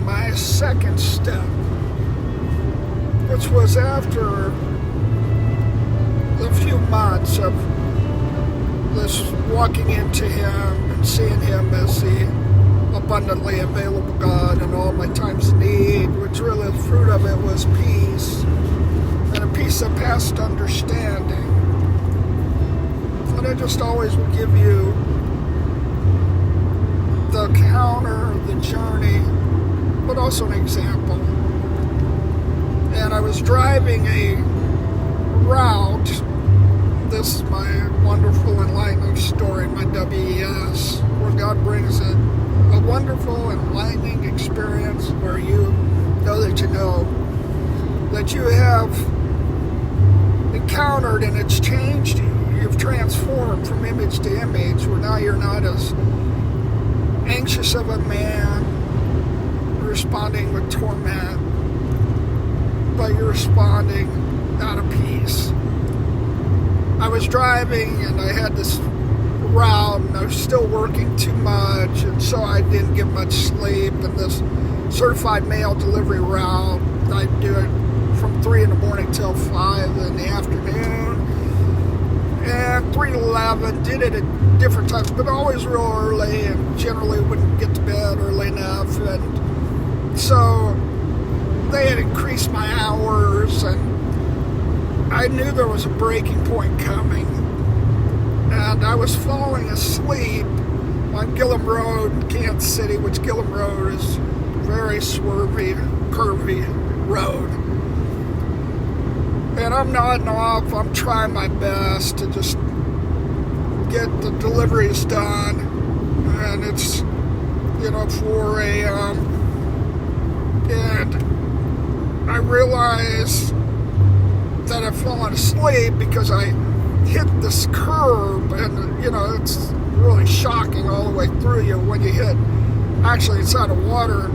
my second step, which was after a few months of this walking into Him and seeing Him as the abundantly available God in all my times of need, which really the fruit of it was peace, and a peace that passed understanding. And I just always would give you the counter, the journey, but also an example. And I was driving a route. This is my wonderful enlightening story, my WES, where God brings a wonderful enlightening experience where you know that you have encountered, and it's changed you. You've transformed from image to image, where now you're not as anxious of a man responding with torment, but you're responding out of peace. I was driving and I had this route, and I was still working too much, and so I didn't get much sleep. And this certified mail delivery route, I'd do it from 3 in the morning till 5 in the afternoon, and 3 to 11, did it at different times, but always real early, and generally wouldn't get to bed early enough. And so they had increased my hours, and I knew there was a breaking point coming, and I was falling asleep on Gillum Road in Kansas City, which Gillum Road is a very swervy, curvy road. And I'm nodding off, I'm trying my best to just get the deliveries done, and it's 4 a.m. and I realize that I've fallen asleep because I hit this curb, and it's really shocking all the way through you when you hit actually inside a water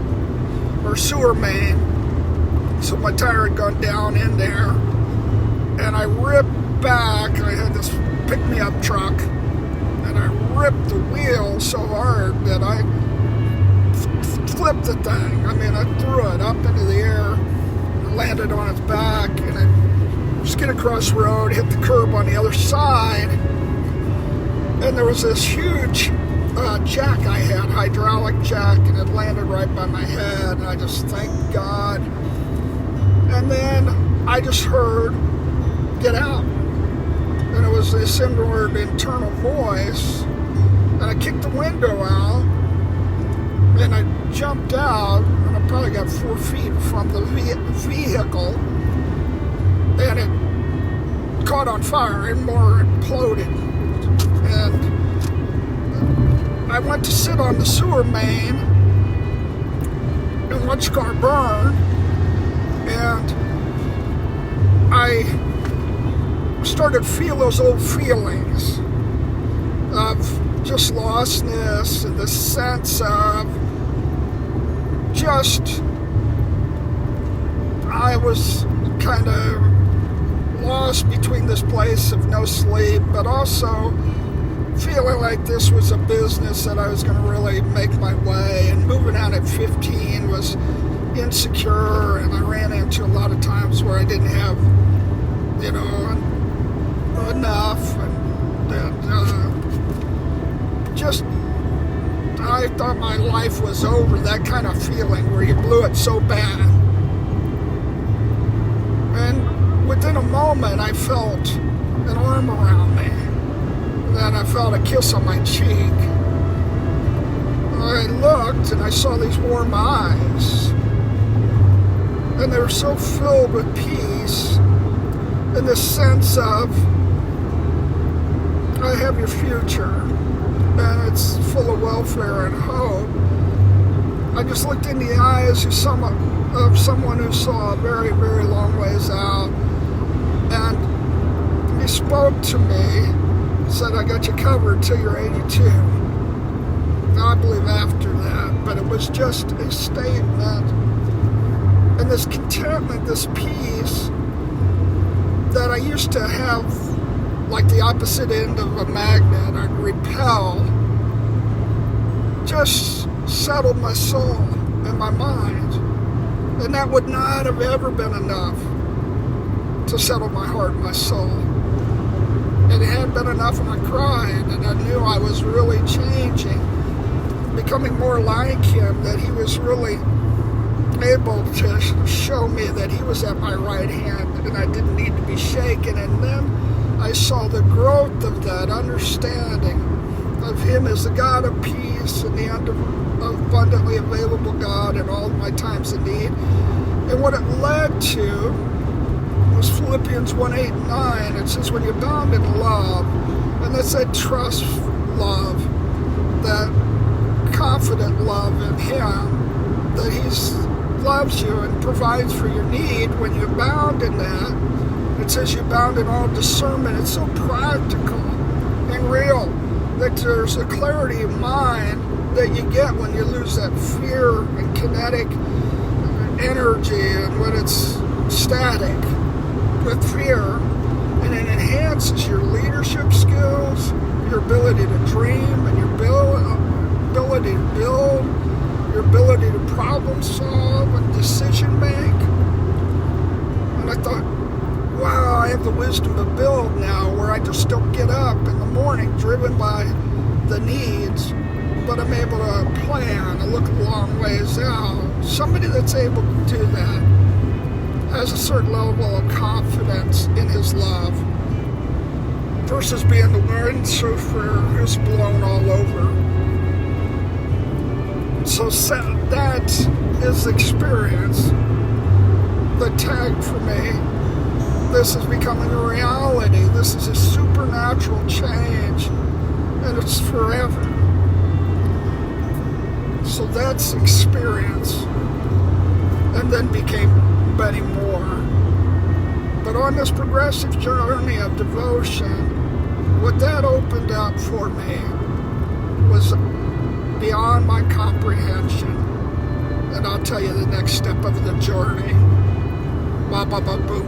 or sewer main. So my tire had gone down in there, and I ripped back. I had this pick-me-up truck, and I ripped the wheel so hard that I flipped the thing. I threw it up into the air, landed on its back, and it skid across the road, hit the curb on the other side, and there was this huge jack I had, hydraulic jack, and it landed right by my head, and I just thanked God. And then I just heard, "Get out." And it was this inward internal voice, and I kicked the window out, and I jumped out, and I probably got 4 feet from the vehicle, and it caught on fire and more imploded. And I went to sit on the sewer main and watch the car burn, and I started to feel those old feelings of just lostness, and the sense of just, I was kind of lost between this place of no sleep, but also feeling like this was a business that I was going to really make my way. And moving out at 15 was insecure, and I ran into a lot of times where I didn't have, enough, and just, I thought my life was over, that kind of feeling where you blew it so bad. And within a moment, I felt an arm around me. And then I felt a kiss on my cheek. I looked, and I saw these warm eyes. And they were so filled with peace, and this sense of, I have your future, and it's full of welfare and hope. I just looked in the eyes of someone who saw a very, very long ways out, and he spoke to me, said, "I got you covered till you're 82. Now, I believe after that, but it was just a statement, and this contentment, this peace that I used to have, like the opposite end of a magnet, I'd repel, just settled my soul. in my mind. And that would not have ever been enough to settle my heart and my soul. It had been enough, and I cried, and I knew I was really changing, becoming more like him, that he was really able to show me that he was at my right hand and I didn't need to be shaken. And then I saw the growth of that understanding of him as the God of peace and the abundantly available God in all of my times of need. And what it led to was Philippians 1:8 and 9. It says, when you're bound in love, and that's that trust love, that confident love in him, that he loves you and provides for your need. When you're bound in that, it says you're bound in all discernment. It's so practical and real that there's a clarity of mind that you get when you lose that fear and kinetic energy, and when it's static with fear, and it enhances your leadership skills, your ability to dream, and your ability to build, your ability to problem solve and decision make. And I thought, wow, I have the wisdom to build now, where I just don't get up in the morning driven by the needs, but I'm able to plan and look a long ways out. Somebody that's able to do that has a certain level of confidence in his love versus being the windsurfer who's blown all over. So that is experience, the tag for me. This is becoming a reality. This is a supernatural change, and it's forever. So that's experience, and then became many more. But on this progressive journey of devotion, what that opened up for me was beyond my comprehension. And I'll tell you the next step of the journey. Ba ba ba boom.